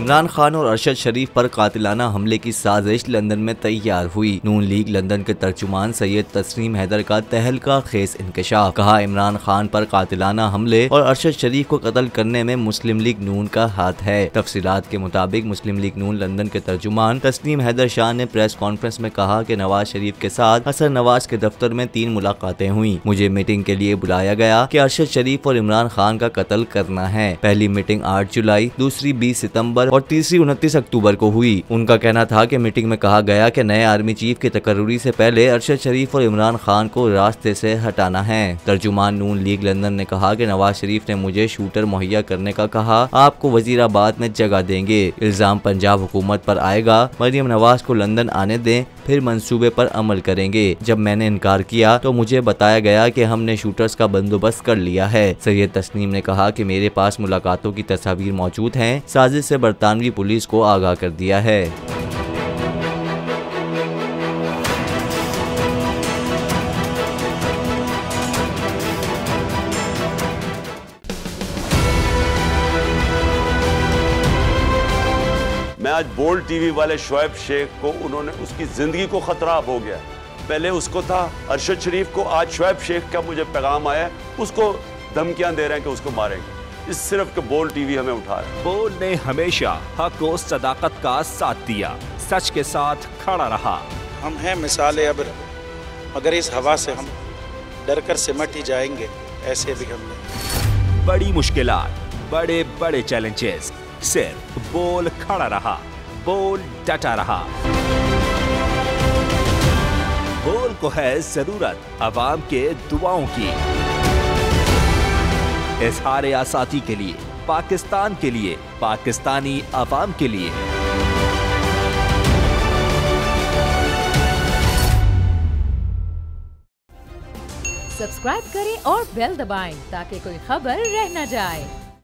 इमरान खान और अरशद शरीफ पर कातिलाना हमले की साजिश लंदन में तैयार हुई। नून लीग लंदन के तर्जुमान सैयद तस्नीम हैदर का तहलका खेज इंकशाफ। कहा, इमरान खान पर कातिलाना हमले और अरशद शरीफ को कत्ल करने में मुस्लिम लीग नून का हाथ है। तफसीलात के मुताबिक मुस्लिम लीग नून लंदन के तर्जुमान तस्नीम हैदर शाह ने प्रेस कॉन्फ्रेंस में कहा कि नवाज शरीफ के साथ हसन नवाज के दफ्तर में 3 मुलाकातें हुई। मुझे मीटिंग के लिए बुलाया गया कि अरशद शरीफ और इमरान खान का कत्ल करना है। पहली मीटिंग 8 जुलाई, दूसरी 20 सितंबर और तीसरी 29 अक्टूबर को हुई। उनका कहना था कि मीटिंग में कहा गया कि नए आर्मी चीफ की तकर्रुरी से पहले अरशद शरीफ और इमरान खान को रास्ते से हटाना है। तर्जुमान नून लीग लंदन ने कहा कि नवाज शरीफ ने मुझे शूटर मुहैया करने का कहा, आपको वजीराबाद में जगह देंगे। इल्जाम पंजाब हुकूमत पर आएगा, मरियम नवाज को लंदन आने दें, फिर मंसूबे पर अमल करेंगे। जब मैंने इनकार किया तो मुझे बताया गया कि हमने शूटर्स का बंदोबस्त कर लिया है। सैयद तस्नीम ने कहा कि मेरे पास मुलाकातों की तस्वीर मौजूद हैं। साजिश से बरतानवी पुलिस को आगाह कर दिया है। मैं आज बोल्ड टीवी वाले शोएब शेख को, उन्होंने उसकी जिंदगी को खतरा हो गया। पहले उसको था अरशद शरीफ को, आज शोएब शेख का मुझे पैगाम आया, उसको धमकियां दे रहे हैं कि उसको मारेंगे। इस सिर्फ के बोल्ड टीवी हमें उठा रहा है। बोल्ड ने हमेशा हक और सदाकत का साथ दिया, सच के साथ खड़ा रहा। हम हैं मिसाले अब्र, मगर इस हवा से हम डर कर सिमट ही जाएंगे, ऐसे भी हम नहीं। बड़ी मुश्किलात, बड़े बड़े चैलेंजेस, सिर्फ बोल खड़ा रहा, बोल डटा रहा। बोल को है जरूरत अवाम के दुआओं की। इज़हार आज़ादी के लिए, पाकिस्तान के लिए, पाकिस्तानी अवाम के लिए। सब्सक्राइब करें और बेल दबाएं ताकि कोई खबर रह न जाए।